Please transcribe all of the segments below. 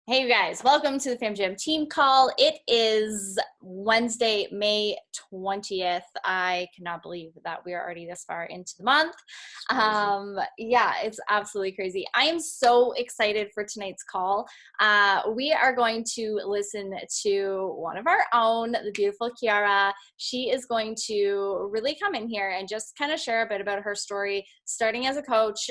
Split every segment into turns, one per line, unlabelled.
Hey, you guys, welcome to the Fam Jam team call. It is Wednesday, May 20th. I cannot believe that we are already this far into the month. Yeah, it's absolutely crazy. I am so excited for tonight's call. We are going to listen to one of our own, the beautiful Chiara. She is going to really come in here and just kind of share a bit about her story, starting as a coach,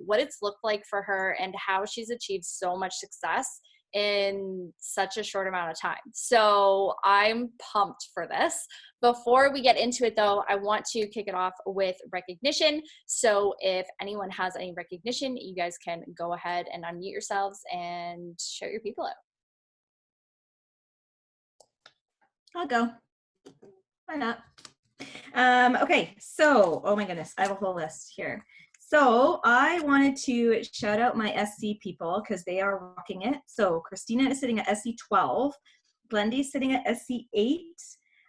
what it's looked like for her, and how she's achieved so much success in such a short amount of time. So I'm pumped for this. Before we get into it though, I want to kick it off with recognition. So if anyone has any recognition, you guys can go ahead and unmute yourselves and shout your people out.
I'll go. Why not? Okay, so, oh my goodness, I have a whole list here. So I wanted to shout out my SC people because they are rocking it. So Christina is sitting at SC 12, Glendy's sitting at SC 8,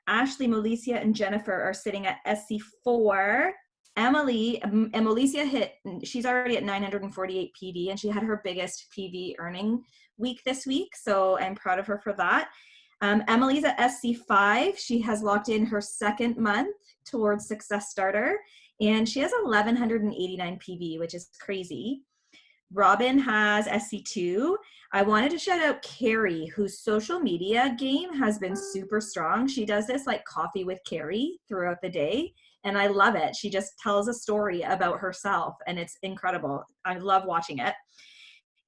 Ashley, Melicia, and Jennifer are sitting at SC 4. Emily and Melicia she's already at 948 PV, and she had her biggest PV earning week this week. So I'm proud of her for that. Emily's at SC5. She has locked in her second month towards Success Starter, and she has 1,189 PV, which is crazy. Robin has SC2. I wanted to shout out Carrie, whose social media game has been super strong. She does this like coffee with Carrie throughout the day, and I love it. She just tells a story about herself, and it's incredible. I love watching it.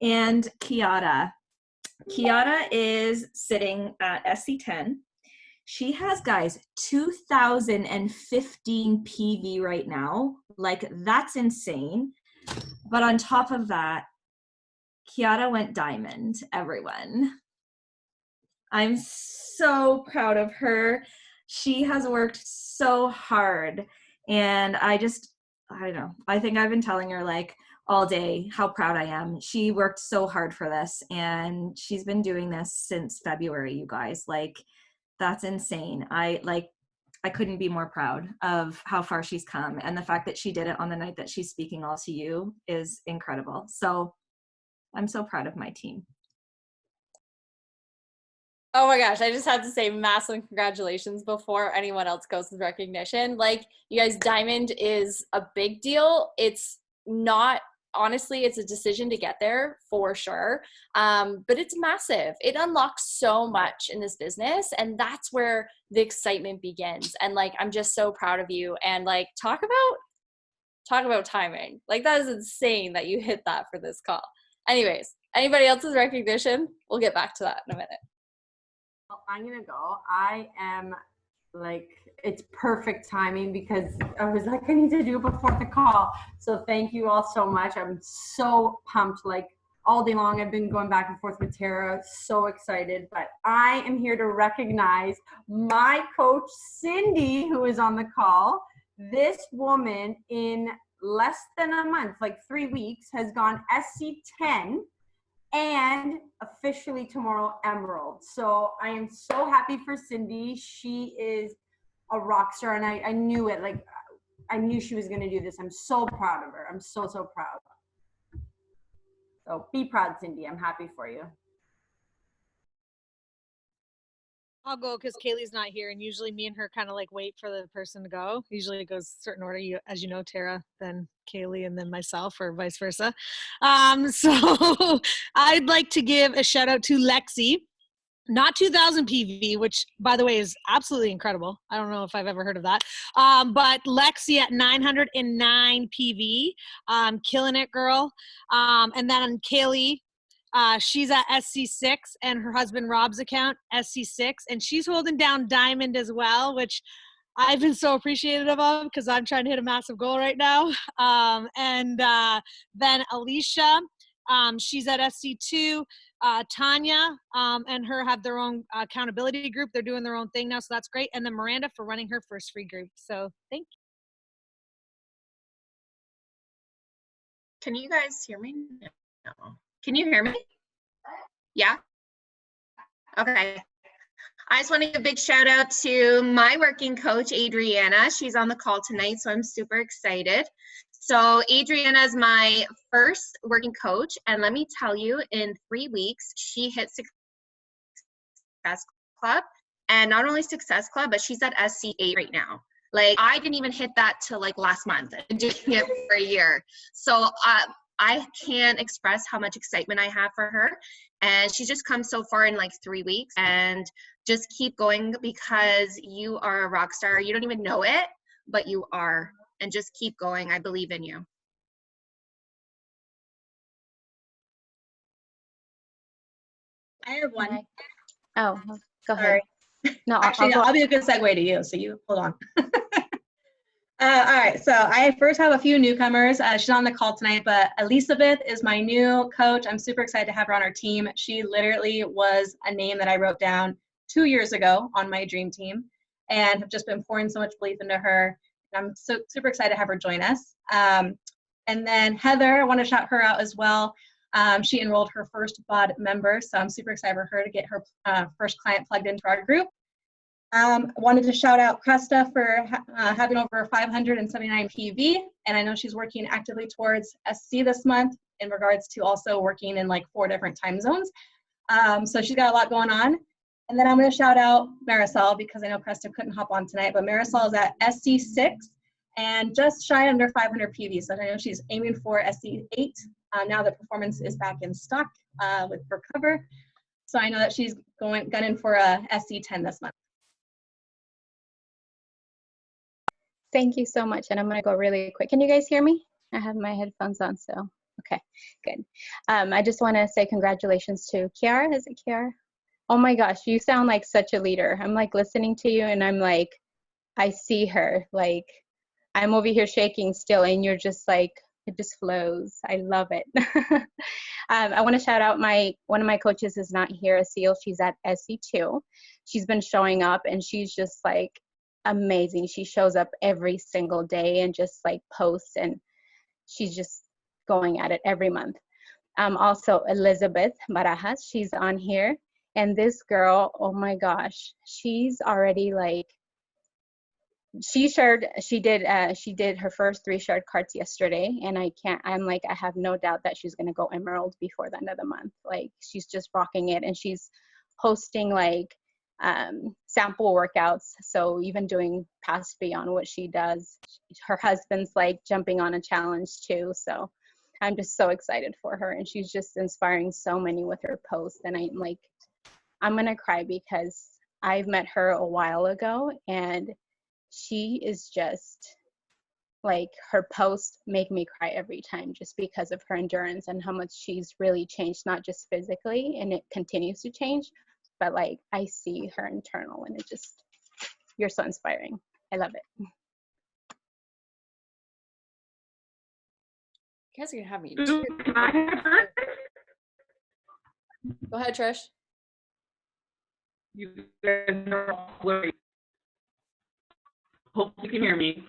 And Chiara is sitting at SC10. She has, guys, 2,015 PV right now. Like, that's insane. But on top of that, Chiara went diamond, everyone. I'm so proud of her. She has worked so hard. And I don't know. I think I've been telling her, like, all day how proud I am. She worked so hard for this, and she's been doing this since February, you guys. Like, that's insane. I couldn't be more proud of how far she's come, and the fact that she did it on the night that she's speaking all to you is incredible. So I'm so proud of my team.
Oh my gosh, I just have to say massive congratulations before anyone else goes with recognition. Like, you guys, diamond is a big deal. It's not, honestly, it's a decision to get there for sure. But it's massive. It unlocks so much in this business, and that's where the excitement begins. And like, I'm just so proud of you. And like, talk about timing. Like, that is insane that you hit that for this call. Anyways, anybody else's recognition? We'll get back to that in a minute.
Well, I'm gonna go. I am like, it's perfect timing because I was like, I need to do it before the call. So thank you all so much. I'm so pumped. Like, all day long I've been going back and forth with Tara, so excited. But I am here to recognize my coach Cindy, who is on the call. This woman in less than a month, like 3 weeks, has gone SC10 and officially tomorrow Emerald. So I am so happy for Cindy. She is a rock star, and I knew it. Like, I knew she was going to do this. I'm so proud of her. I'm so proud. So be proud, Cindy. I'm happy for you.
I'll go because Kaylee's not here, and usually me and her kind of like wait for the person to go. Usually it goes certain order, as you know, Tara, then Kaylee, and then myself, or vice versa. So I'd like to give a shout out to Lexi, not 2,000 PV, which by the way is absolutely incredible. I don't know if I've ever heard of that. But Lexi at 909 PV, killing it, girl. And then Kaylee, she's at SC6, and her husband Rob's account SC6, and she's holding down diamond as well, which I've been so appreciative of because I'm trying to hit a massive goal right now. And then Alicia, she's at SC2. Tanya and her have their own accountability group. They're doing their own thing now, so that's great. And then Miranda for running her first free group. So thank you.
Can you guys hear me? No. Can you hear me? Yeah? Okay. I just want to give a big shout out to my working coach, Adriana. She's on the call tonight, so I'm super excited. So Adriana is my first working coach, and let me tell you, in 3 weeks, she hit Success Club, and not only Success Club, but she's at SC8 right now. Like, I didn't even hit that till like last month. I've been doing it for a year. So I can't express how much excitement I have for her. And she's just come so far in like 3 weeks, and just keep going, because you are a rock star. You don't even know it, but you are. And just keep going. I believe in you.
I have one.
Oh, go ahead.
Sorry.
No,
Actually, I'll be a good segue to you. So you hold on. All right. So I first have a few newcomers. She's on the call tonight, but Elizabeth is my new coach. I'm super excited to have her on our team. She literally was a name that I wrote down 2 years ago on my dream team, and have just been pouring so much belief into her. I'm so super excited to have her join us. And then Heather, I want to shout her out as well. She enrolled her first BOD member, so I'm super excited for her to get her first client plugged into our group. Wanted to shout out Cresta for having over 579 PV, and I know she's working actively towards SC this month in regards to also working in like 4 different time zones. So she's got a lot going on. And then I'm going to shout out Marisol, because I know Cresta couldn't hop on tonight, but Marisol is at SC6 and just shy under 500 PV. So I know she's aiming for SC8. Now the performance is back in stock with Recover. So I know that she's gunning for a SC10 this month.
Thank you so much. And I'm going to go really quick. Can you guys hear me? I have my headphones on, so okay, good. I just want to say congratulations to Chiara. Is it Chiara? Oh my gosh, you sound like such a leader. I'm like listening to you and I'm like, I see her. Like, I'm over here shaking still, and you're just like, it just flows. I love it. I want to shout out one of my coaches is not here, Asil. She's at SC2. She's been showing up, and she's just like amazing. She shows up every single day and just like posts, and she's just going at it every month. Also Elizabeth Barajas, she's on here, and this girl, oh my gosh, she's already like, she did her first 3 shared cards yesterday, and I'm like, I have no doubt that she's gonna go emerald before the end of the month. Like, she's just rocking it, and she's hosting like sample workouts, so even doing past beyond what she does. Her husband's like jumping on a challenge too, so I'm just so excited for her, and she's just inspiring so many with her posts. And I'm like, I'm gonna cry, because I've met her a while ago, and she is just like, her posts make me cry every time, just because of her endurance and how much she's really changed, not just physically, and it continues to change, but like, I see her internal, and it just, you're so inspiring. I love it.
You guys are gonna have me.
Can I have her?
Go ahead, Trish.
You guys are all blurry. Hopefully you can hear me.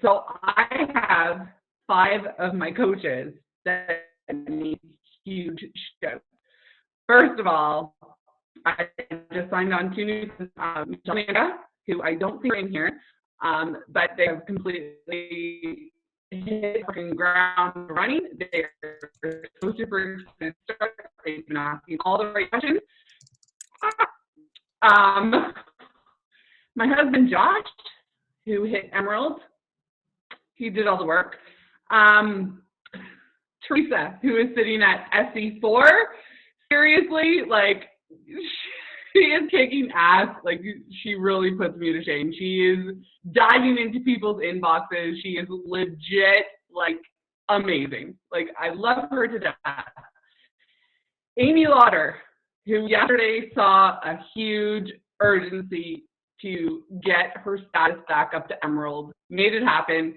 So I have 5 of my coaches that need huge shout. First of all, I just signed on 2 new, Michelle, who I don't see in here, but they have completely hit fucking ground running. They are so super excited to start. They've been asking all the right questions. My husband Josh, who hit emerald, he did all the work. Teresa, who is sitting at SC4, seriously, like, she is kicking ass. Like, she really puts me to shame. She is diving into people's inboxes. She is legit, like, amazing. Like, I love her to death. Amy Lauder, who yesterday saw a huge urgency to get her status back up to emerald, made it happen.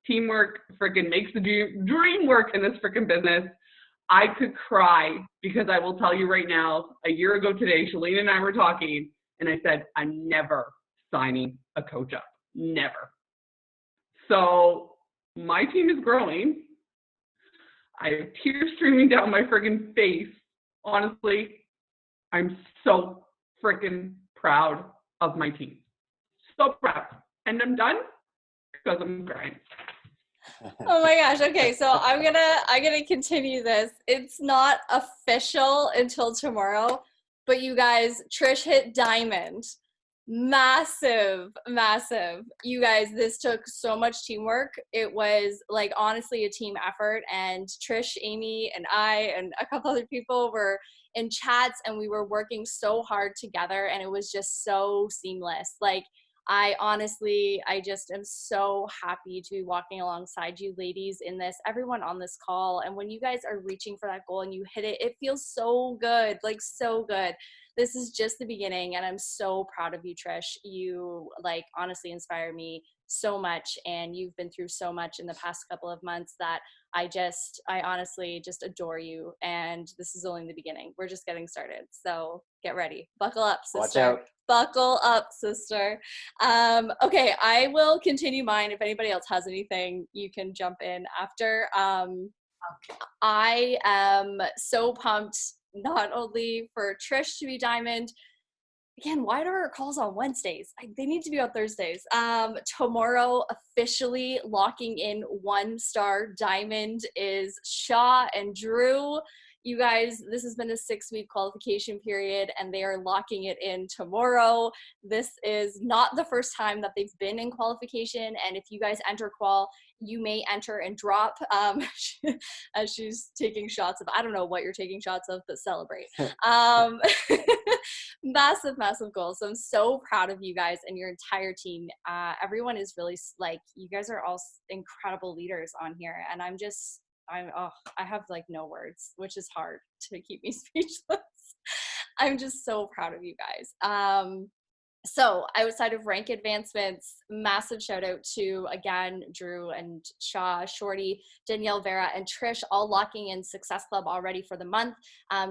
Teamwork freaking makes the dream work in this freaking business. I could cry, because I will tell you right now, a year ago today, Shalene and I were talking, and I said, I'm never signing a coach up. Never. So my team is growing. I have tears streaming down my freaking face. Honestly, I'm so freaking proud of my team. So proud. And I'm done because I'm crying.
Oh my gosh. Okay, so I'm gonna continue this. It's not official until tomorrow, but you guys, Trish hit diamond. Massive, massive. You guys, this took so much teamwork. It was like honestly a team effort. And Trish, Amy, and I, and a couple other people were in chats and we were working so hard together, and it was just so seamless. Like, I just am so happy to be walking alongside you ladies in this, everyone on this call. And when you guys are reaching for that goal and you hit it, it feels so good, like so good. This is just the beginning, and I'm so proud of you, Trish. You like honestly inspire me so much, and you've been through so much in the past couple of months that I honestly just adore you. And this is only the beginning. We're just getting started. So get ready. Buckle up, sister.
Watch out.
Buckle up, sister. Okay, I will continue mine. If anybody else has anything, you can jump in after. I am so pumped, not only for Trish to be diamond. Again, why are our calls on Wednesdays? They need to be on Thursdays. Tomorrow, officially locking in 1-star diamond is Shaw and Drew. You guys, this has been a 6-week qualification period, and they are locking it in tomorrow. This is not the first time that they've been in qualification, and if you guys enter qual, you may enter and drop as she's taking shots of, I don't know what you're taking shots of, but celebrate. Massive, massive goal. So I'm so proud of you guys and your entire team. Everyone is really like, you guys are all incredible leaders on here, and I have like no words, which is hard to keep me speechless. I'm just so proud of you guys. So outside of rank advancements, massive shout out to, again, Drew and Shaw, Shorty, Danielle, Vera, and Trish, all locking in Success Club already for the month.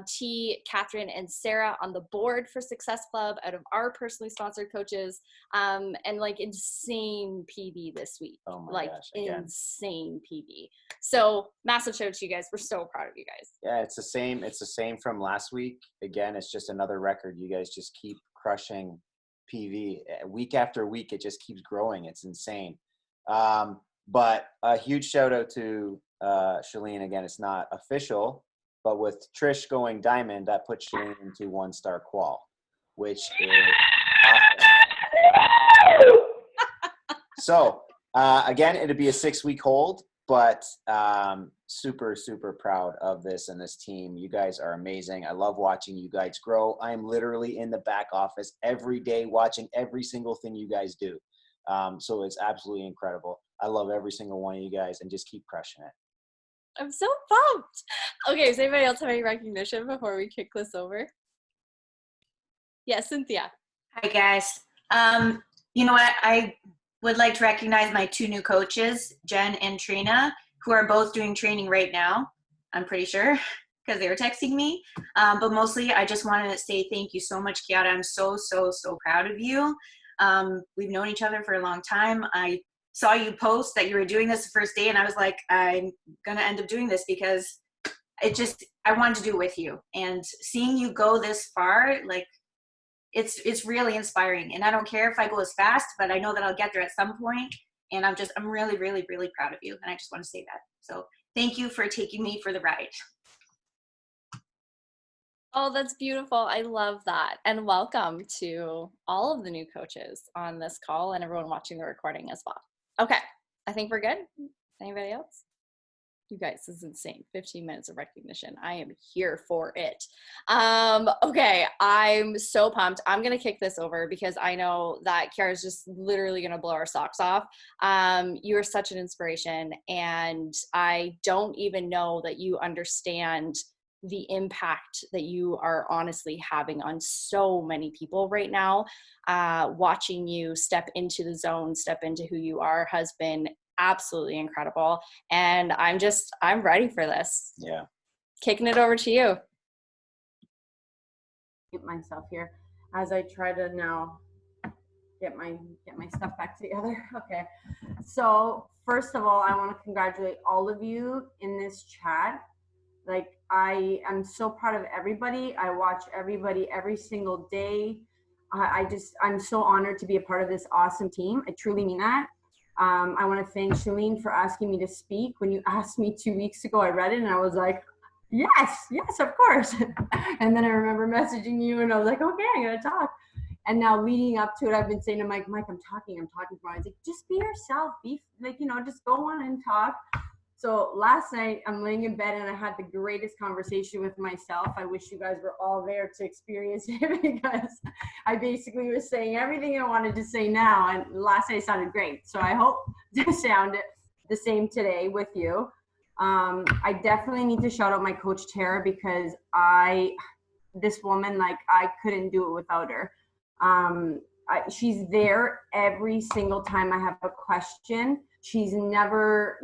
T, Catherine, and Sarah on the board for Success Club out of our personally sponsored coaches, and like insane PB this week.
Oh my
like
gosh, again.
Insane PB. So massive shout out to you guys. We're so proud of you guys.
Yeah, it's the same from last week. Again, it's just another record. You guys just keep crushing PV week after week. It just keeps growing. It's insane. But a huge shout out to Shalene. Again, it's not official, but with Trish going diamond, that puts Shalene into 1-star qual, which is awesome. So again, it'd be a 6-week hold, but super, super proud of this and this team. You guys are amazing. I love watching you guys grow. I'm literally in the back office every day watching every single thing you guys do. So it's absolutely incredible. I love every single one of you guys, and just keep crushing it.
I'm so pumped. Okay, does anybody else have any recognition before we kick this over? Yes, Cynthia.
Hi, guys. You know what? I would like to recognize my 2 new coaches, Jen and Trina, who are both doing training right now, I'm pretty sure, because they were texting me. But mostly, I just wanted to say thank you so much, Chiara. I'm so, so, so proud of you. We've known each other for a long time. I saw you post that you were doing this the first day, and I was like, I'm going to end up doing this because I wanted to do it with you. And seeing you go this far, like, it's really inspiring. And I don't care if I go as fast, but I know that I'll get there at some point. And I'm really, really, really proud of you. And I just want to say that. So thank you for taking me for the ride.
Oh, that's beautiful. I love that. And welcome to all of the new coaches on this call and everyone watching the recording as well. Okay, I think we're good. Anybody else? You guys, this is insane. 15 minutes of recognition. I am here for it. Okay, I'm so pumped. I'm going to kick this over because I know that Chiara's just literally going to blow our socks off. You are such an inspiration, and I don't even know that you understand the impact that you are honestly having on so many people right now. Watching you step into the zone, step into who you are has been absolutely incredible. And I'm ready for this.
Yeah.
Kicking it over to you.
Get myself here as I try to now get my stuff back together. Okay. So first of all, I want to congratulate all of you in this chat. Like, I am so proud of everybody. I watch everybody every single day. I'm so honored to be a part of this awesome team. I truly mean that. I want to thank Shalene for asking me to speak. When you asked me 2 weeks ago, I read it and I was like, yes, of course. And then I remember messaging you and I was like, okay, I'm going to talk. And now leading up to it, I've been saying to Mike, I'm talking for I was like, just be yourself, be like, just go on and talk. So last night I'm laying in bed and I had the greatest conversation with myself. I wish you guys were all there to experience it because I basically was saying everything I wanted to say now, and last night sounded great. So I hope to sound the same today with you. I definitely need to shout out my coach Chiara because this woman, like, I couldn't do it without her. She's there every single time I have a question. She's never,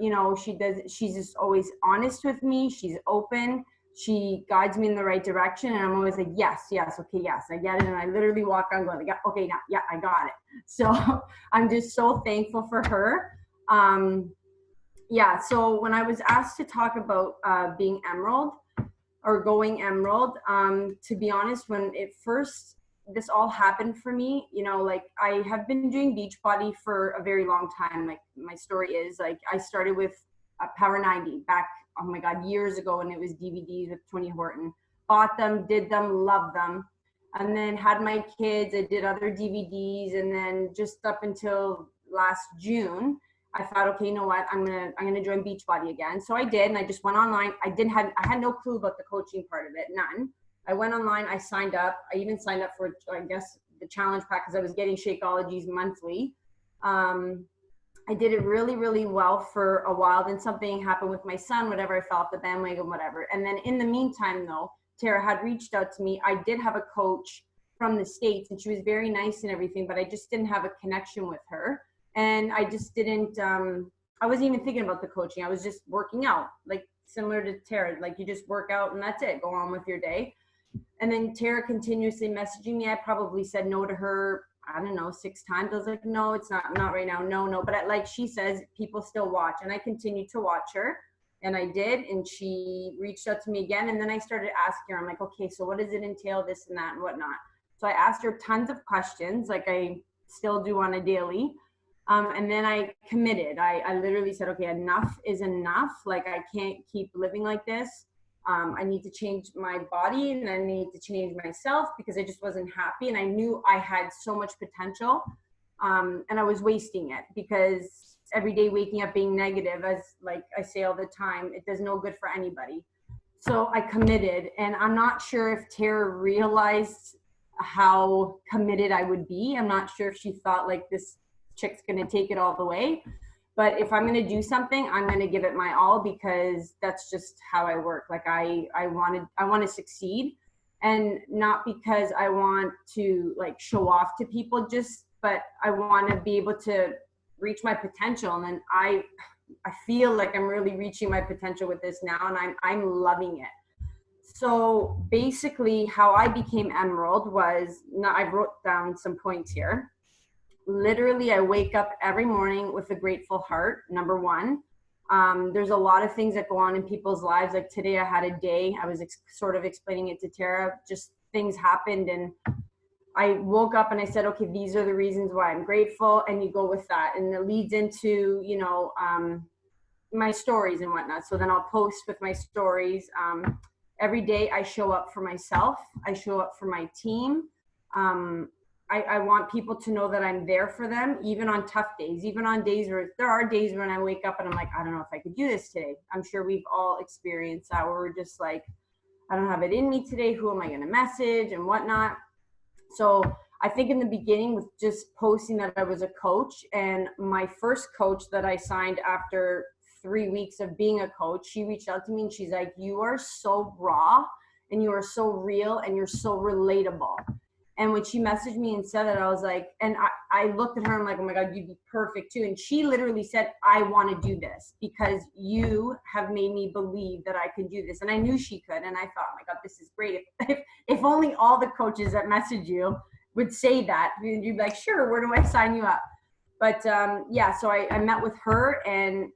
she's just always honest with me. She's open. She guides me in the right direction. And I'm always like, yes, okay, yes, I get it. And I literally walk on going, okay, now, yeah, I got it. So I'm just so thankful for her. So when I was asked to talk about being Emerald or going Emerald, to be honest, when this all happened for me, like I have been doing Beachbody for a very long time. Like my story is like, I started with Power 90 back, oh my God, years ago when it was DVDs with Tony Horton. Bought them, did them, loved them. And then had my kids, I did other DVDs. And then just up until last June, I thought, okay, you know what? I'm gonna join Beachbody again. So I did, and I just went online. I had no clue about the coaching part of it, none. I went online, I signed up. I even signed up for, I guess, the challenge pack because I was getting Shakeologies monthly. I did it really, really well for a while. Then something happened with my son, whatever, I fell off the bandwagon, whatever. And then in the meantime, though, Chiara had reached out to me. I did have a coach from the States, and she was very nice and everything, but I just didn't have a connection with her. And I just didn't, I wasn't even thinking about the coaching. I was just working out, like similar to Chiara, like you just work out and that's it, go on with your day. And then Chiara continuously messaging me. I probably said no to her, I don't know, 6 times. I was like, no, it's not right now. No. But like she says, people still watch. And I continued to watch her. And I did. And she reached out to me again. And then I started asking her, I'm like, okay, so what does it entail, this and that and whatnot? So I asked her tons of questions, like I still do on a daily. And then I committed. I literally said, okay, enough is enough. Like I can't keep living like this. I need to change my body and I need to change myself because I just wasn't happy. And I knew I had so much potential. And I was wasting it because every day waking up being negative, as like I say all the time, it does no good for anybody. So I committed, and I'm not sure if Chiara realized how committed I would be. I'm not sure if she thought like this chick's going to take it all the way. But if I'm going to do something, I'm going to give it my all because that's just how I work. Like I want to succeed, and not because I want to like show off to people, but I want to be able to reach my potential. And then I feel like I'm really reaching my potential with this now, and I'm loving it. So basically how I became Emerald was, now I wrote down some points here. Literally, I wake up every morning with a grateful heart, number one. There's a lot of things that go on in people's lives. Like today I had a day, I was sort of explaining it to Chiara, just things happened and I woke up and I said, okay, these are the reasons why I'm grateful. And you go with that. And it leads into, my stories and whatnot. So then I'll post with my stories. Every day I show up for myself. I show up for my team. I want people to know that I'm there for them, even on tough days, even on days where there are days when I wake up and I'm like, I don't know if I could do this today. I'm sure we've all experienced that where we're just like, I don't have it in me today. Who am I going to message and whatnot? So I think in the beginning with just posting that I was a coach, and my first coach that I signed after 3 weeks of being a coach, she reached out to me and she's like, you are so raw and you are so real and you're so relatable. And when she messaged me and said that, I was like, and I looked at her, I'm like, oh my God, you'd be perfect too. And she literally said, I want to do this because you have made me believe that I can do this. And I knew she could. And I thought, oh my God, this is great. If only all the coaches that message you would say that, you'd be like, sure, where do I sign you up? But so I met with her and,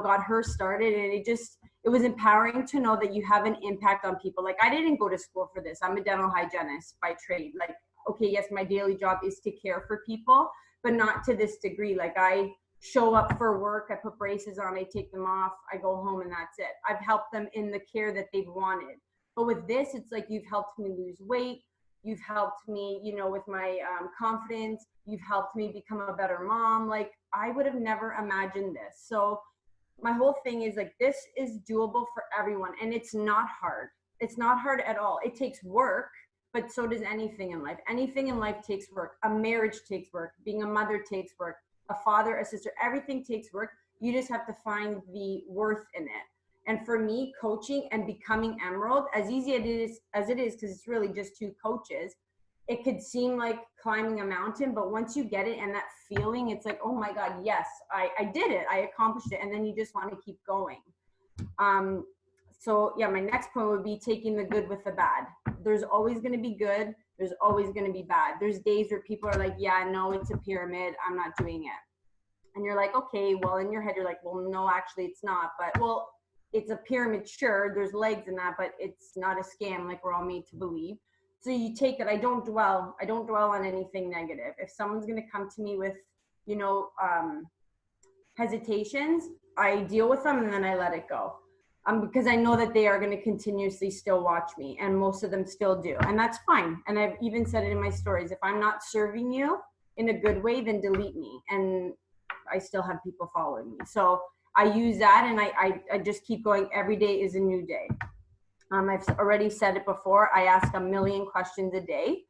got her started, and it was empowering to know that you have an impact on people. Like I didn't go to school for this. I'm a dental hygienist by trade. Like, okay, yes, my daily job is to care for people, but not to this degree. Like I show up for work. I put braces on, I take them off, I go home, and that's it. I've helped them in the care that they've wanted. But with this, it's like you've helped me lose weight. You've helped me, you know, with my confidence. You've helped me become a better mom. Like, I would have never imagined this. So my whole thing is like, this is doable for everyone, and it's not hard. It's not hard at all. It takes work, but so does anything in life. Anything in life takes work. A marriage takes work. Being a mother takes work. A father, a sister, everything takes work. You just have to find the worth in it. And for me, coaching and becoming Emerald, as easy as it is, because it's really just 2 coaches, it could seem like climbing a mountain, but once you get it and that feeling, it's like, oh my God, yes, I did it. I accomplished it. And then you just want to keep going. So yeah, my next point would be taking the good with the bad. There's always going to be good. There's always going to be bad. There's days where people are like, yeah, no, it's a pyramid. I'm not doing it. And you're like, okay, well, in your head, you're like, well, no, actually it's not. But well, it's a pyramid, sure, there's legs in that, but it's not a scam like we're all made to believe. So you take it. I don't dwell on anything negative. If someone's going to come to me with, you know, hesitations, I deal with them and then I let it go. Because I know that they are going to continuously still watch me, and most of them still do. And that's fine. And I've even said it in my stories. If I'm not serving you in a good way, then delete me. And I still have people following me. So I use that, and I just keep going. Every day is a new day. I've already said it before. I ask a million questions a day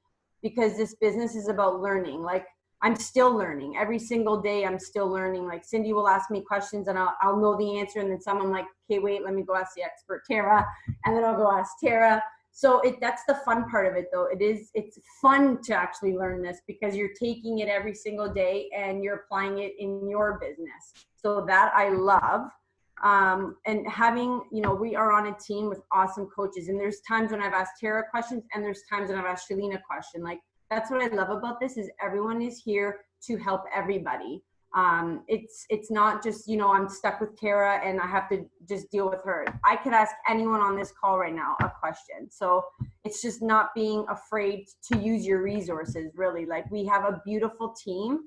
because this business is about learning. Like, I'm still learning. Every single day I'm still learning. Like, Cindy will ask me questions and I'll know the answer. And then someone like, okay, wait, let me go ask the expert Tara. And then I'll go ask Tara. So that's the fun part of it though. It's fun to actually learn this because you're taking it every single day and you're applying it in your business. So that I love. And having, you know, we are on a team with awesome coaches, and there's times when I've asked Tara questions and there's times when I've asked Shalene a question. Like, that's what I love about this is everyone is here to help everybody. It's not just, you know, I'm stuck with Tara and I have to just deal with her. I could ask anyone on this call right now a question. So it's just not being afraid to use your resources, really. Like, we have a beautiful team.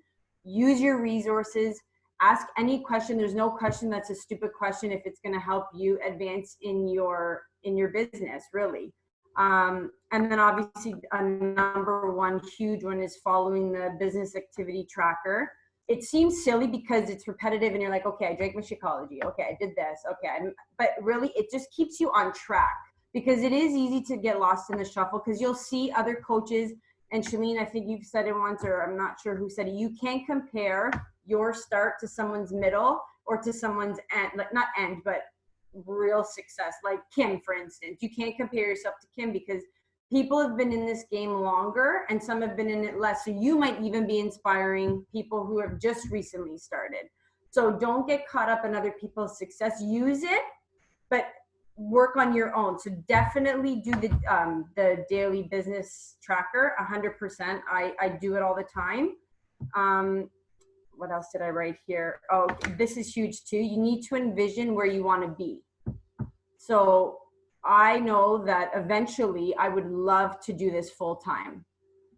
Use your resources. Ask any question. There's no question that's a stupid question if it's going to help you advance in your business, really. And then obviously a number one huge one is following the business activity tracker. It seems silly because it's repetitive and you're like, okay, I drank my Shakeology. Okay, I did this. Okay, but really it just keeps you on track because it is easy to get lost in the shuffle because you'll see other coaches. And Shalene, I think you've said it once, or I'm not sure who said it. You can't compare your start to someone's middle or to someone's end, like not end, but real success. Like Kim, for instance, you can't compare yourself to Kim because people have been in this game longer and some have been in it less. So you might even be inspiring people who have just recently started. So don't get caught up in other people's success. Use it, but work on your own. So definitely do the daily business tracker 100%. I do it all the time. What else did I write here? Oh, this is huge too. You need to envision where you want to be. So I know that eventually I would love to do this full time.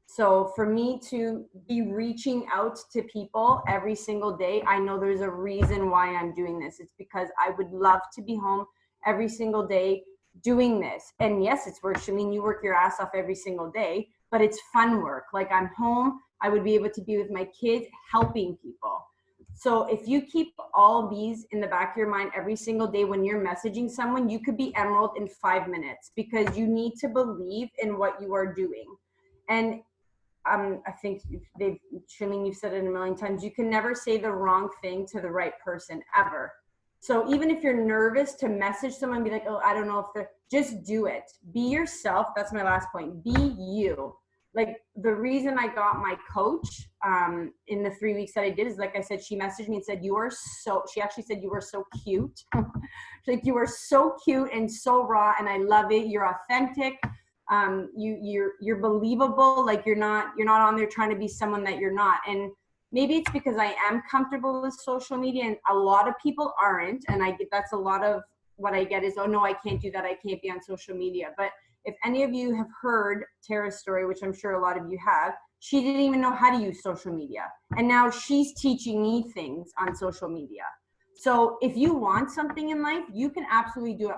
So for me to be reaching out to people every single day, I know there's a reason why I'm doing this. It's because I would love to be home every single day doing this. And yes, it's work. Shalene, you work your ass off every single day, but it's fun work. Like, I'm home, I would be able to be with my kids, helping people. So if you keep all these in the back of your mind every single day when you're messaging someone, you could be Emerald in 5 minutes because you need to believe in what you are doing. And I think Shalene, you've said it a million times, you can never say the wrong thing to the right person ever. So even if you're nervous to message someone, be like, oh, I don't know if they're, just do it. Be yourself. That's my last point. Be you. Like, the reason I got my coach in the 3 weeks that I did is, like I said, she messaged me and said, she actually said, you are so cute. She's like, you are so cute and so raw and I love it. You're authentic. You're believable. Like, you're not on there trying to be someone that you're not. And maybe it's because I am comfortable with social media and a lot of people aren't. And that's a lot of what I get is, oh no, I can't do that. I can't be on social media. But if any of you have heard Tara's story, which I'm sure a lot of you have, she didn't even know how to use social media. And now she's teaching me things on social media. So if you want something in life, you can absolutely do it.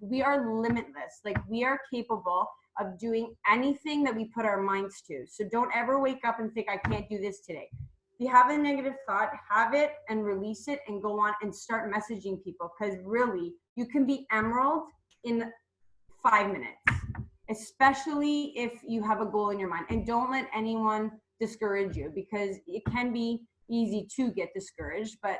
We are limitless. Like, we are capable of doing anything that we put our minds to. So don't ever wake up and think, I can't do this today. If you have a negative thought, have it and release it and go on and start messaging people, because really, you can be emerald in 5 minutes, especially if you have a goal in your mind. And don't let anyone discourage you, because it can be easy to get discouraged, but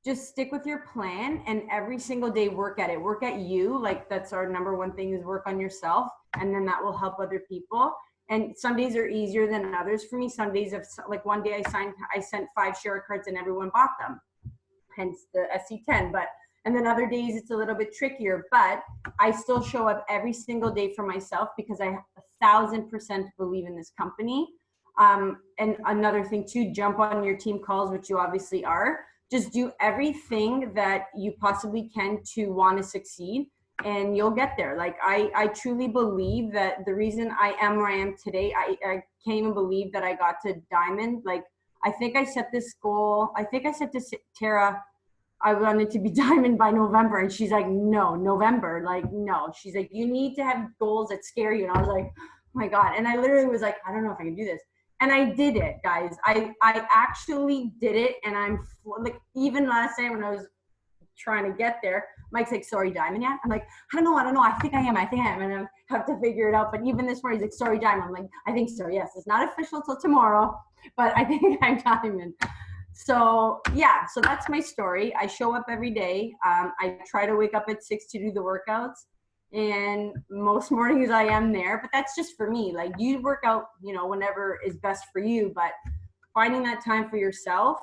just stick with your plan and every single day work at it. Work at you. Like, that's our number one thing, is work on yourself, and then that will help other people. And some days are easier than others for me. Some days, like one day I sent 5 share cards and everyone bought them, hence the SC10. And then other days it's a little bit trickier, but I still show up every single day for myself, because I 1,000% believe in this company. And another thing too, jump on your team calls, which you obviously are. Just do everything that you possibly can to want to succeed, and you'll get there. Like, I truly believe that the reason I am where I am today, I can't even believe that I got to diamond. Like, I think I set this goal. I think I said to Tara, I wanted to be diamond by November. And she's like, no, November. Like, no. She's like, you need to have goals that scare you. And I was like, oh my God. And I literally was like, I don't know if I can do this. And I did it, guys. I actually did it. And I'm like, even last night when I was trying to get there, Mike's like, sorry, diamond yet? I'm like, I don't know. I think I am. And I have to figure it out. But even this morning, he's like, sorry, diamond. I'm like, I think so. Yes, it's not official till tomorrow, but I think I'm diamond. So yeah, so that's my story. I show up every day. I try to wake up at 6 to do the workouts, and most mornings I am there, but that's just for me. Like, you work out, whenever is best for you, but finding that time for yourself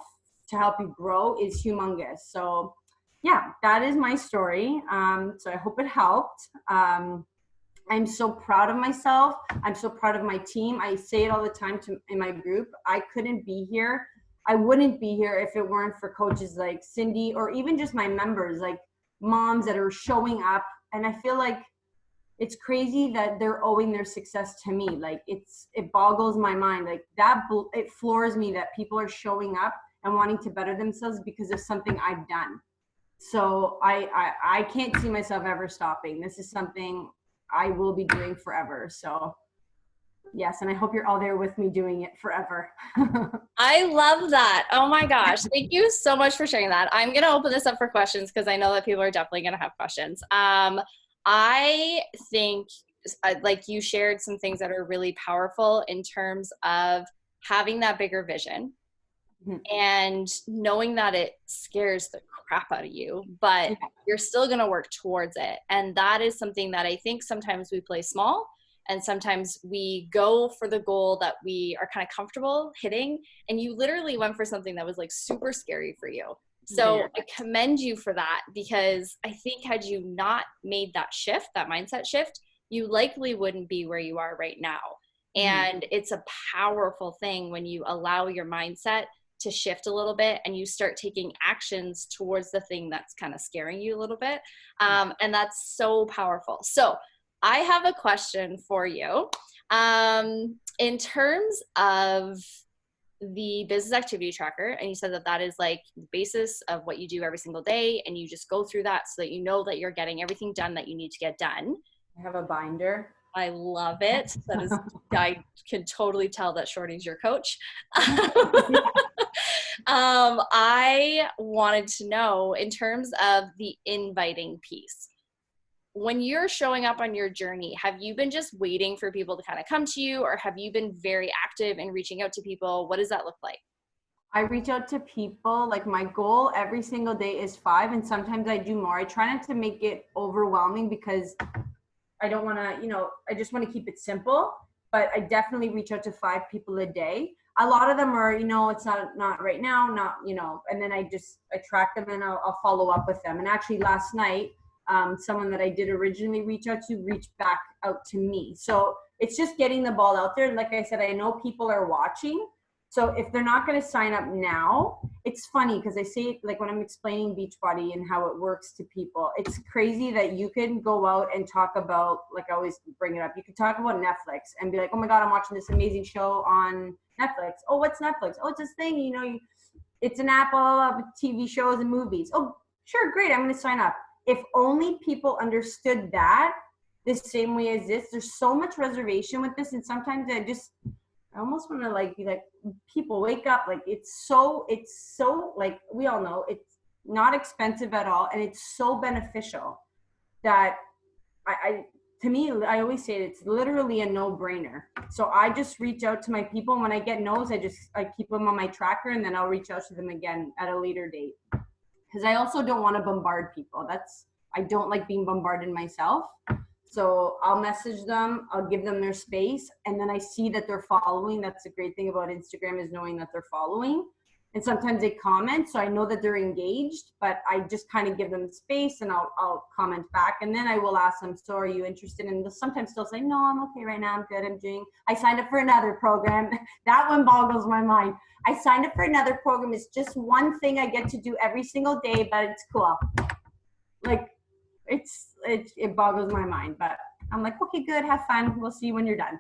to help you grow is humongous. So yeah, that is my story. So I hope it helped. I'm so proud of myself. I'm so proud of my team. I say it all the time in my group. I wouldn't be here if it weren't for coaches like Cindy, or even just my members, like moms that are showing up. And I feel like it's crazy that they're owing their success to me. Like, it boggles my mind. Like, it floors me that people are showing up and wanting to better themselves because of something I've done. So I can't see myself ever stopping. This is something I will be doing forever. So yes, and I hope you're all there with me doing it forever.
I love that. Oh my gosh. Thank you so much for sharing that. I'm going to open this up for questions, because I know that people are definitely going to have questions. I think, like, you shared some things that are really powerful in terms of having that bigger vision, and knowing that it scares the crap out of you, but you're still going to work towards it. And that is something that I think sometimes we play small, and sometimes we go for the goal that we are kind of comfortable hitting. And you literally went for something that was like super scary for you. So I commend you for that, because I think had you not made that shift, that mindset shift, you likely wouldn't be where you are right now. And it's a powerful thing when you allow your mindset to shift a little bit and you start taking actions towards the thing that's kind of scaring you a little bit. And that's so powerful. So I have a question for you. In terms of the business activity tracker, and you said that that is like the basis of what you do every single day, and you just go through that so that you know that you're getting everything done that you need to get done.
I have a binder.
I love it. That is, I can totally tell that Shorty's your coach. I wanted to know, in terms of the inviting piece, when you're showing up on your journey, have you been just waiting for people to kind of come to you, or have you been very active in reaching out to people? What does that look like?
I reach out to people. Like, my goal every single day is 5, and sometimes I do more. I try not to make it overwhelming, because I don't want to, I just want to keep it simple, but I definitely reach out to 5 people a day. A lot of them are, it's not right now, not, and then I track them and I'll follow up with them. And actually last night, someone that I did originally reach out to reached back out to me. So it's just getting the ball out there. And like I said, I know people are watching, So if they're not going to sign up now, it's funny because I say, like when I'm explaining Beachbody and how it works to people, it's crazy that you can go out and talk about, like I always bring it up, you can talk about Netflix and be like, oh my God, I'm watching this amazing show on Netflix. Oh, what's Netflix? Oh, it's this thing, you know, it's an app all of TV shows and movies. Oh, sure, great, I'm going to sign up. If only people understood that the same way as this, there's so much reservation with this, and sometimes I almost want to like be like, people wake up, like it's so like, we all know it's not expensive at all, and it's so beneficial that to me, I always say it's literally a no-brainer. So I just reach out to my people, and when I get no's, I keep them on my tracker, and then I'll reach out to them again at a later date, because I also don't want to bombard people. I don't like being bombarded myself. So I'll message them, I'll give them their space, and then I see that they're following. That's the great thing about Instagram, is knowing that they're following. And sometimes they comment, so I know that they're engaged, but I just kind of give them space, and I'll comment back. And then I will ask them, so are you interested? And they'll sometimes still say, no, I'm okay right now, I'm good, I signed up for another program. That one boggles my mind. I signed up for another program. It's just one thing I get to do every single day, but it's cool. Like, it boggles my mind, but I'm like, okay, good, have fun. We'll see you when you're done.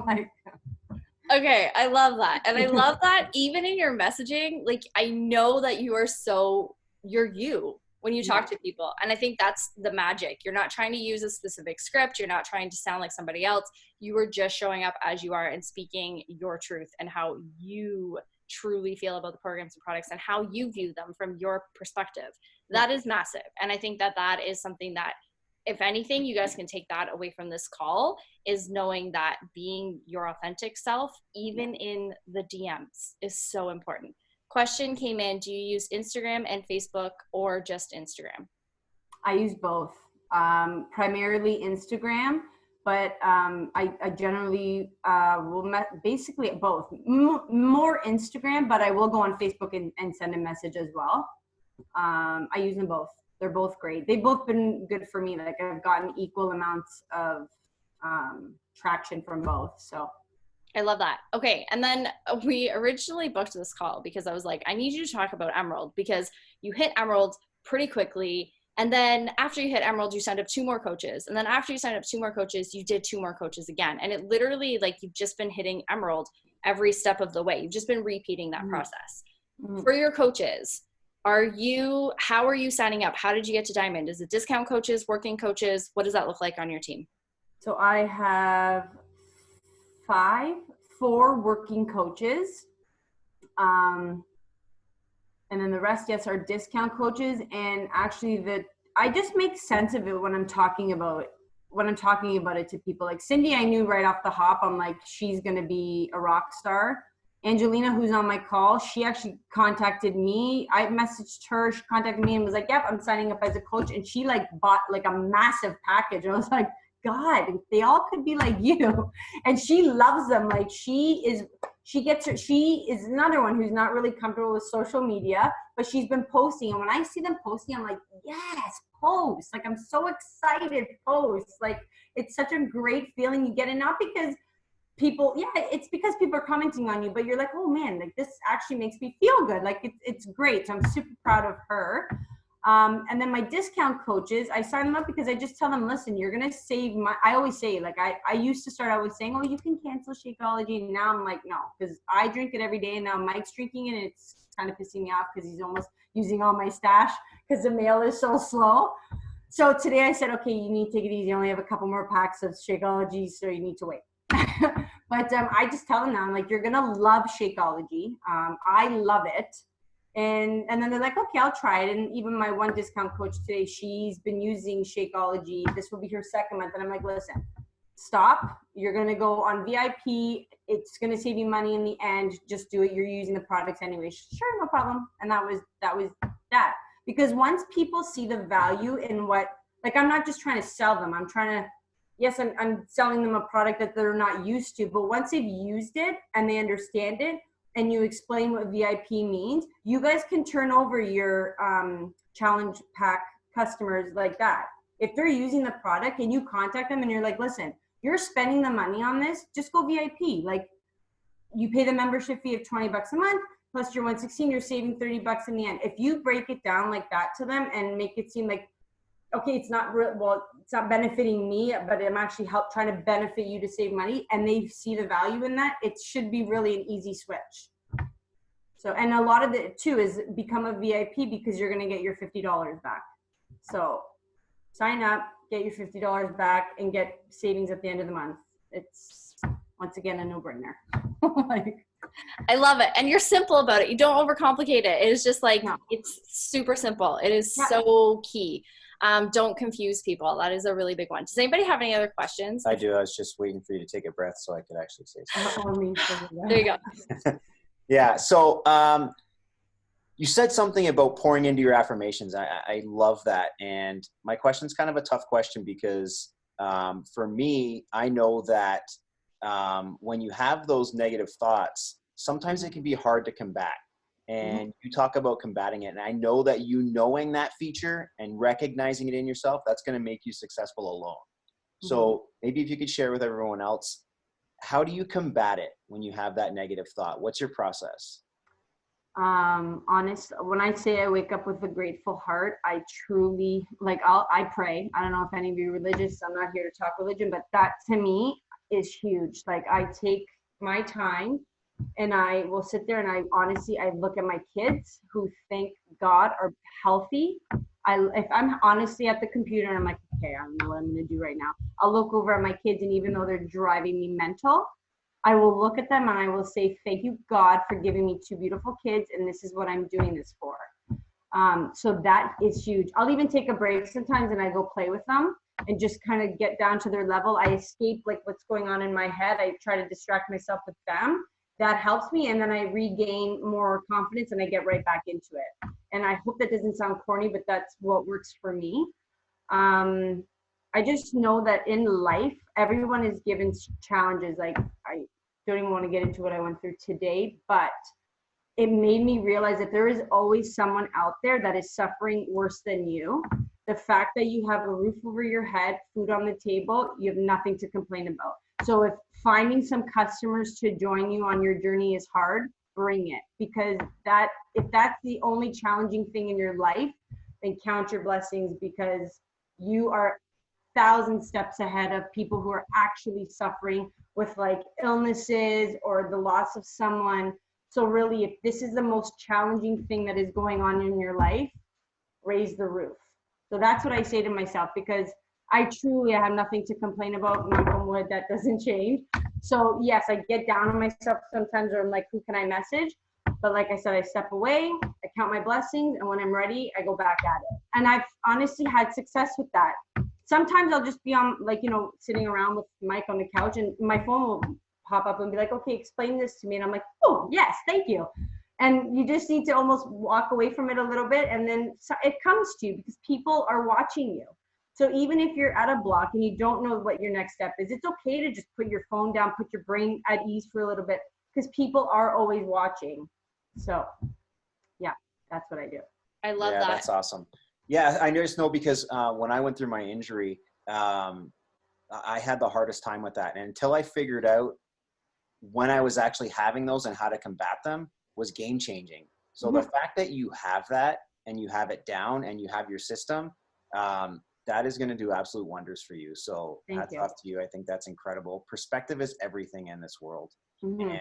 Like,
okay, I love that. And I love that even in your messaging, like I know that you're you when you talk to people. And I think that's the magic. You're not trying to use a specific script. You're not trying to sound like somebody else. You are just showing up as you are and speaking your truth and how you truly feel about the programs and products and how you view them from your perspective. That is massive. And I think that is something that, if anything, you guys can take that away from this call, is knowing that being your authentic self, even in the DMs, is so important. Question came in, do you use Instagram and Facebook or just Instagram?
I use both, primarily Instagram, but I generally will basically both. More Instagram, but I will go on Facebook and send a message as well. I use them both. They're both great. They've both been good for me. Like I've gotten equal amounts of traction from both. So
I love that. Okay. And then we originally booked this call because I was like, I need you to talk about Emerald, because you hit Emerald pretty quickly. And then after you hit Emerald, you signed up 2 more coaches. And then after you signed up 2 more coaches, you did 2 more coaches again. And it literally, like, you've just been hitting Emerald every step of the way. You've just been repeating that process. For your coaches, how are you signing up? How did you get to Diamond? Is it discount coaches, working coaches? What does that look like on your team?
So I have 4 working coaches. And then the rest, yes, are discount coaches. And actually I just make sense of it when I'm talking about it to people. Like Cindy, I knew right off the hop, I'm like, she's going to be a rock star. Angelina, who's on my call, she actually contacted me. I messaged her, she contacted me and was like, yep, I'm signing up as a coach. And she like bought like a massive package. I was like, God, they all could be like you. And she loves them. Like she is another one who's not really comfortable with social media, but she's been posting. And when I see them posting, I'm like, yes, post. Like, I'm so excited, post. Like, it's such a great feeling you get. And not because it's because people are commenting on you, but you're like, oh man, like this actually makes me feel good. Like it's great. So I'm super proud of her. And then my discount coaches, I sign them up because I just tell them, listen, you're going to save I always say, like, I used to start out with saying, oh, you can cancel Shakeology. And now I'm like, no, because I drink it every day. And now Mike's drinking it. And it's kind of pissing me off because he's almost using all my stash because the mail is so slow. So today I said, okay, you need to take it easy. You only have a couple more packs of Shakeology, so you need to wait. But I just tell them now, I'm like, you're going to love Shakeology. I love it. And then they're like, okay, I'll try it. And even my one discount coach today, she's been using Shakeology. This will be her 2nd month. And I'm like, listen, stop. You're going to go on VIP. It's going to save you money in the end. Just do it. You're using the products anyway. Sure, no problem. And that was that. Because once people see the value in what, like, I'm not just trying to sell them. Yes, I'm selling them a product that they're not used to. But once they've used it and they understand it, and you explain what VIP means, you guys can turn over your challenge pack customers like that. If they're using the product and you contact them and you're like, listen, you're spending the money on this, just go VIP. Like, you pay the membership fee of 20 bucks a month, plus your 116, you're saving 30 bucks in the end. If you break it down like that to them and make it seem like, okay, it's not it's not benefiting me, but I'm actually trying to benefit you to save money, and they see the value in that, it should be really an easy switch. So, and a lot of it too is become a VIP because you're going to get your $50 back. So sign up, get your $50 back, and get savings at the end of the month. It's, once again, a no-brainer. Like,
I love it. And you're simple about it. You don't overcomplicate it. It is just like,
No.
it's super simple. It is
Yeah.
so key. Don't confuse people. That is a really big one. Does anybody have any other questions?
I do. I was just waiting for you to take a breath so I could actually say something.
There you go.
Yeah. So you said something about pouring into your affirmations. I love that. And my question is kind of a tough question because for me, I know that when you have those negative thoughts, sometimes it can be hard to combat. And you talk about combating it. And I know that you knowing that feature and recognizing it in yourself, that's going to make you successful alone. So maybe if you could share with everyone else, how do you combat it when you have that negative thought? What's your process?
Honest, when I say I wake up with a grateful heart, I truly, like, I pray. I don't know if any of you are religious. I'm not here to talk religion, but that to me is huge. Like, I take my time and I will sit there and I look at my kids who, thank God, are healthy. If I'm honestly at the computer and I'm like, okay, I don't know what I'm going to do right now, I'll look over at my kids, and even though they're driving me mental, I will look at them and I will say, thank you, God, for giving me two beautiful kids, and this is what I'm doing this for. So that is huge. I'll even take a break sometimes and I go play with them and just kind of get down to their level. I escape like what's going on in my head. I try to distract myself with them. That helps me, and then I regain more confidence and I get right back into it. And I hope that doesn't sound corny, but that's what works for me. I just know that in life, everyone is given challenges. Like, I don't even want to get into what I went through today, but it made me realize that there is always someone out there that is suffering worse than you. The fact that you have a roof over your head, food on the table, you have nothing to complain about. So if finding some customers to join you on your journey is hard, bring it. Because if that's the only challenging thing in your life, then count your blessings, because you are 1,000 steps ahead of people who are actually suffering with like illnesses or the loss of someone. So really, if this is the most challenging thing that is going on in your life, raise the roof. So that's what I say to myself, because I truly have nothing to complain about. Knock on wood, that doesn't change. So yes, I get down on myself sometimes, or I'm like, who can I message? But like I said, I step away, I count my blessings, and when I'm ready, I go back at it. And I've honestly had success with that. Sometimes I'll just be on, like, sitting around with Mike on the couch, and my phone will pop up and be like, okay, explain this to me. And I'm like, oh, yes, thank you. And you just need to almost walk away from it a little bit, and then it comes to you because people are watching you. So even if you're at a block and you don't know what your next step is, it's okay to just put your phone down, put your brain at ease for a little bit, because people are always watching. So yeah, that's what I do.
I love that.
That's awesome. Yeah, I just know because when I went through my injury, I had the hardest time with that. And until I figured out when I was actually having those and how to combat them was game changing. So the fact that you have that and you have it down and you have your system, that is going to do absolute wonders for you. So hats off to you. I think that's incredible. Perspective is everything in this world. And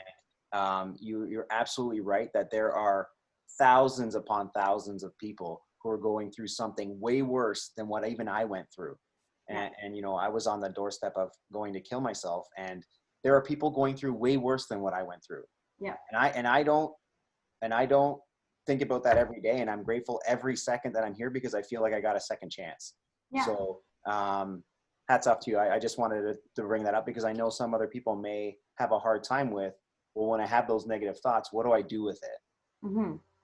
you're absolutely right that there are thousands upon thousands of people who are going through something way worse than what even I went through. And I was on the doorstep of going to kill myself, and there are people going through way worse than what I went through.
Yeah.
And I don't think about that every day, and I'm grateful every second that I'm here because I feel like I got a second chance. Yeah. So hats off to you. I just wanted to bring that up because I know some other people may have a hard time with, well, when I have those negative thoughts, what do I do with it?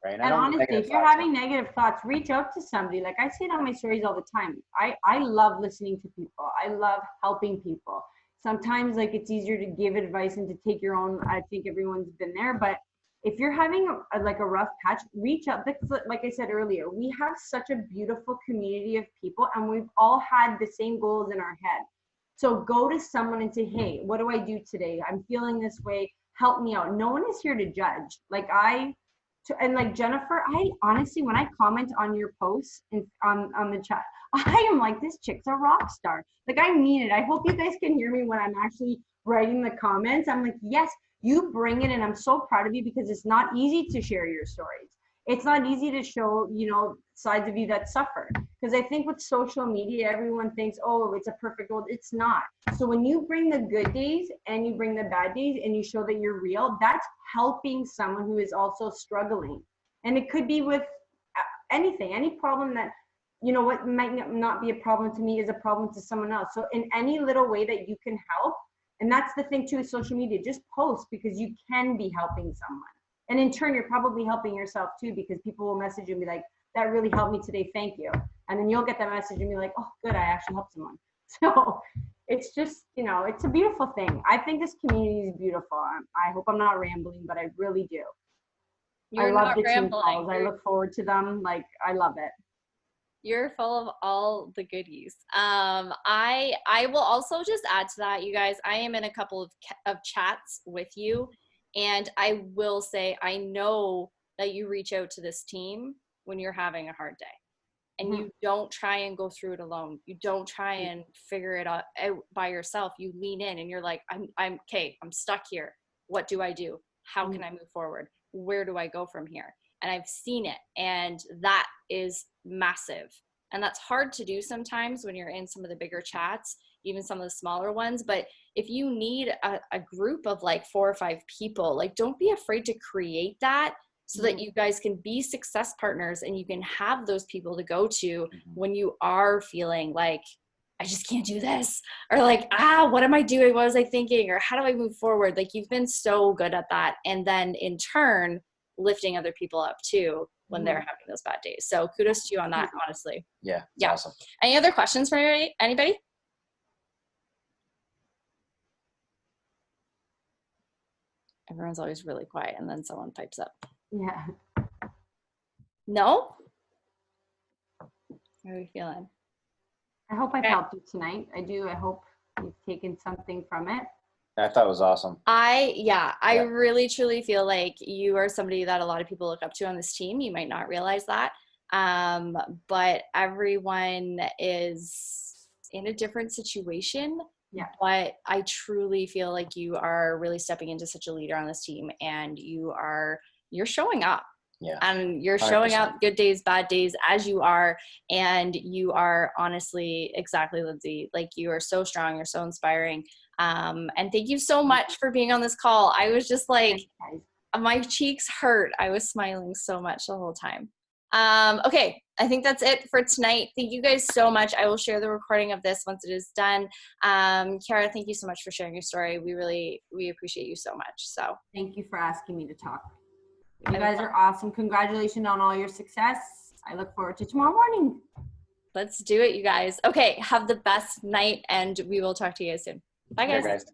Right?
And honestly, if you're having negative thoughts, reach out to somebody. Like I say it on my stories all the time. I love listening to people. I love helping people. Sometimes like it's easier to give advice and to take your own. I think everyone's been there, but if you're having a rough patch, reach out. Because like I said earlier, we have such a beautiful community of people, and we've all had the same goals in our head. So go to someone and say, hey, what do I do today? I'm feeling this way. help me out. No one is here to judge. Like and like Jennifer, I honestly, when I comment on your posts on the chat, I am like, this chick's a rock star. Like, I mean it. I hope you guys can hear me when I'm actually writing the comments. I'm like, yes, you bring it, and I'm so proud of you, because it's not easy to share your stories. It's not easy to show, sides of you that suffer. Because I think with social media, everyone thinks, oh, it's a perfect world. It's not. So when you bring the good days and you bring the bad days and you show that you're real, that's helping someone who is also struggling. And it could be with anything, any problem that, what might not be a problem to me is a problem to someone else. So in any little way that you can help, and that's the thing too with social media, just post, because you can be helping someone. And in turn, you're probably helping yourself too, because people will message you and be like, that really helped me today, thank you. And then you'll get that message and be like, oh, good, I actually helped someone. So it's just, it's a beautiful thing. I think this community is beautiful. I hope I'm not rambling, but I really do. I love the team calls. I look forward to them. Like, I love it.
You're full of all the goodies. I will also just add to that, you guys, I am in a couple of chats with you, and I will say, I know that you reach out to this team when you're having a hard day, and you don't try and go through it alone. You don't try and figure it out by yourself. You lean in and you're like, I'm okay. I'm stuck here. What do I do? How can I move forward? Where do I go from here? And I've seen it, and that is massive. And that's hard to do sometimes when you're in some of the bigger chats, even some of the smaller ones. But if you need a group of like 4 or 5 people, like, don't be afraid to create that, so that you guys can be success partners and you can have those people to go to when you are feeling like, I just can't do this, or like, what am I doing? What was I thinking? Or how do I move forward? Like, you've been so good at that. And then in turn, lifting other people up too when they're having those bad days. So kudos to you on that, honestly.
Yeah. Awesome.
Any other questions for anybody? Everyone's always really quiet, and then someone pipes up.
Yeah.
No? How are you feeling?
I hope I've helped you tonight. I do. I hope you've taken something from it.
I thought it was awesome.
I really truly feel like you are somebody that a lot of people look up to on this team. You might not realize that. But everyone is in a different situation.
Yeah.
But I truly feel like you are really stepping into such a leader on this team, and you're showing up.
Yeah.
And you're showing 100%. Up good days, bad days, as you are. And you are honestly exactly, Lindsay, like, you are so strong. You're so inspiring. And thank you so much for being on this call. I was just like, my cheeks hurt. I was smiling so much the whole time. Okay, I think that's it for tonight. Thank you guys so much. I will share the recording of this once it is done. Chiara, thank you so much for sharing your story. We appreciate you so much. So
thank you for asking me to talk. You guys are awesome. Congratulations on all your success. I look forward to tomorrow morning.
Let's do it, you guys. Okay, have the best night, and we will talk to you guys soon. Bye, guys.